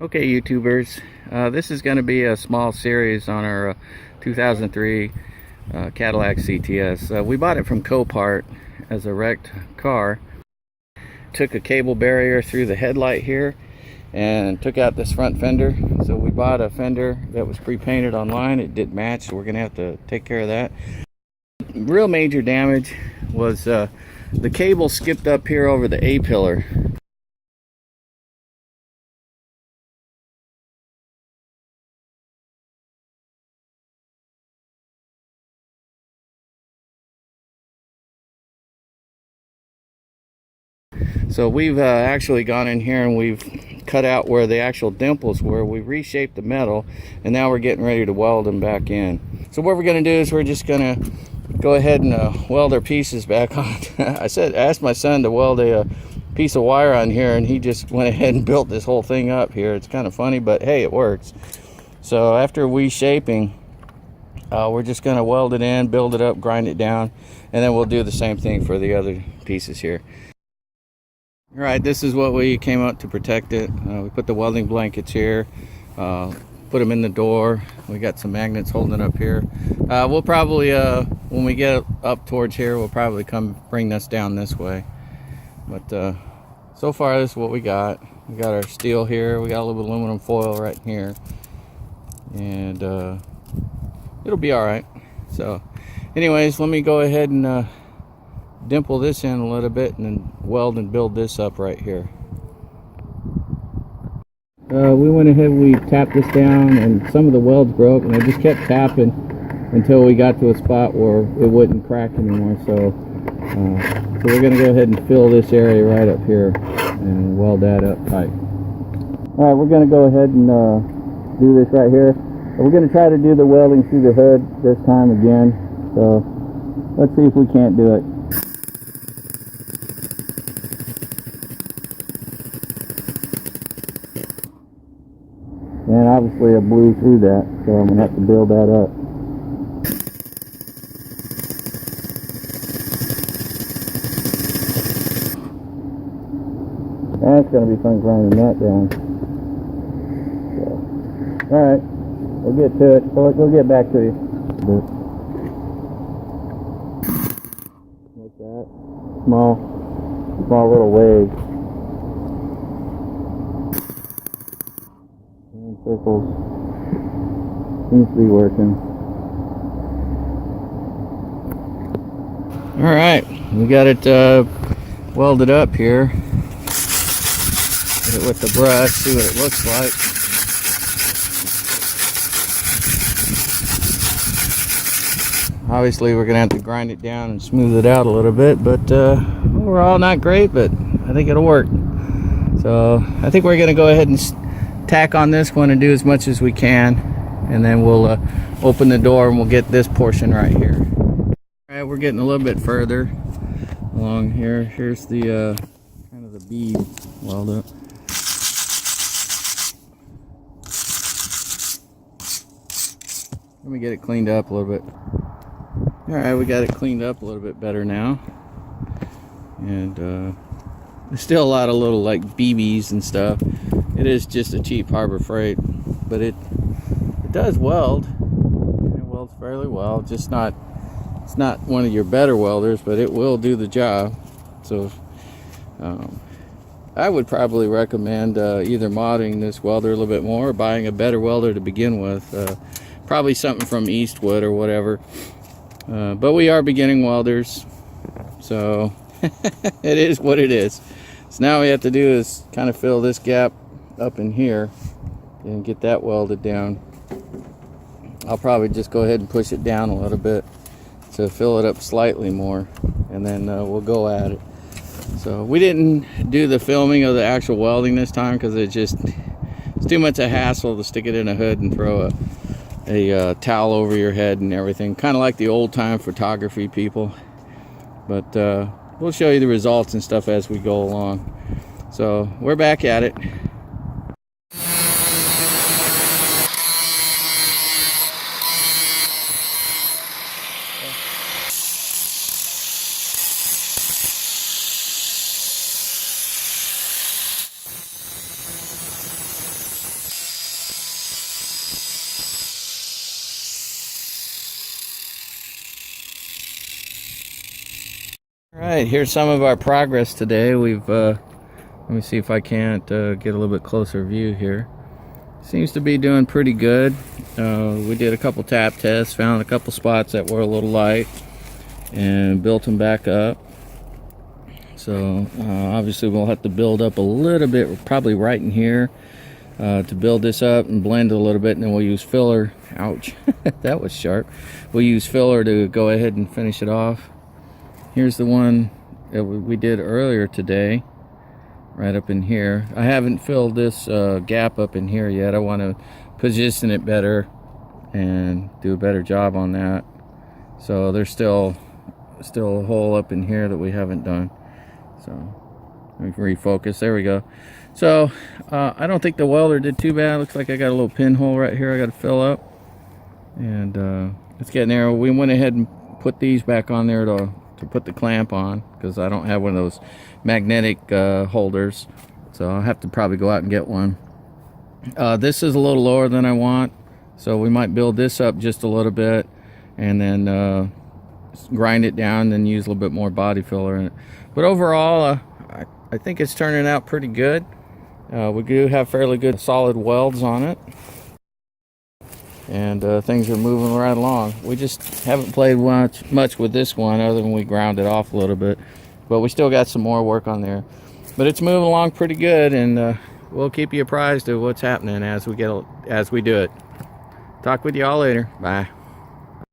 Okay, YouTubers, this is going to be a small series on our 2003 Cadillac CTS. We bought it from Copart as a wrecked car. Took a cable barrier through the headlight here and took out this front fender. So we bought a fender that was pre-painted online. It didn't match, so we're going to have to take care of that. Real major damage was the cable skipped up here over the A-pillar. So we've actually gone in here and we've cut out where the actual dimples were. We reshaped the metal and now we're getting ready to weld them back in. So what we're going to do is we're just going to go ahead and weld our pieces back on. I asked my son to weld a piece of wire on here, and he just went ahead and built this whole thing up here. It's kind of funny, but hey, it works. So after reshaping, we're just going to weld it in, build it up, grind it down, and then we'll do the same thing for the other pieces here. All right, this is what we came out to protect it. We put the welding blankets here, put them in the door. We got some magnets holding it up here. We'll probably, when we get up towards here, we'll probably come bring this down this way. But so far, this is what we got. We got our steel here. We got a little bit of aluminum foil right here. And it'll be all right. So anyways, let me go ahead and dimple this in a little bit and then weld and build this up right here. We went ahead, we tapped this down and some of the welds broke, and I just kept tapping until we got to a spot where it wouldn't crack anymore. So we're going to go ahead and fill this area right up here and weld that up tight. Alright, we're going to go ahead and do this right here. We're going to try to do the welding through the hood this time again. So let's see if we can't do it. And obviously I blew through that, so I'm going to have to build that up. That's going to be fun grinding that down. So, alright, we'll get to it. We'll get back to you. Like that. Small little waves. Circles. Seems to be working. Alright, we got it welded up here. Hit it with the brush, see what it looks like. Obviously we're going to have to grind it down and smooth it out a little bit, but overall not great, but I think it'll work. So I think we're going to go ahead and tack on this one and do as much as we can, and then we'll open the door and we'll get this portion right here. Alright, we're getting a little bit further along here. Here's the kind of the bead weld up. Let me get it cleaned up a little bit. Alright, we got it cleaned up a little bit better now, and there's still a lot of little like BBs and stuff. It is just a cheap Harbor Freight, but it does weld. It welds fairly well. It's not one of your better welders, but it will do the job. So I would probably recommend either modding this welder a little bit more or buying a better welder to begin with. Probably something from Eastwood or whatever. But we are beginning welders, so it is what it is. So now we have to do is kind of fill this gap up in here and get that welded down. I'll probably just go ahead and push it down a little bit to fill it up slightly more, and then we'll go at it. So we didn't do the filming of the actual welding this time because it's too much a hassle to stick it in a hood and throw a towel over your head and everything, kind of like the old time photography people. But we'll show you the results and stuff as we go along. So we're back at it. Alright, here's some of our progress today. We've let me see if I can't get a little bit closer view here. Seems to be doing pretty good. We did a couple tap tests, found a couple spots that were a little light, and built them back up. So obviously we'll have to build up a little bit, probably right in here, to build this up and blend it a little bit, and then we'll use filler. Ouch, that was sharp. We'll use filler to go ahead and finish it off. Here's the one that we did earlier today, right up in here. I haven't filled this gap up in here yet. I want to position it better and do a better job on that. So there's still a hole up in here that we haven't done. So let me refocus. There we go. So I don't think the welder did too bad. Looks like I got a little pinhole right here I got to fill up, and it's getting there. We went ahead and put these back on there to put the clamp on, because I don't have one of those magnetic holders, so I'll have to probably go out and get one. This is a little lower than I want, so we might build this up just a little bit and then grind it down, then use a little bit more body filler in it. But overall I think it's turning out pretty good. We do have fairly good solid welds on it, and things are moving right along. We just haven't played much with this one, other than we ground it off a little bit, but we still got some more work on there. But it's moving along pretty good, and we'll keep you apprised of what's happening as we do it. Talk with you all later. Bye.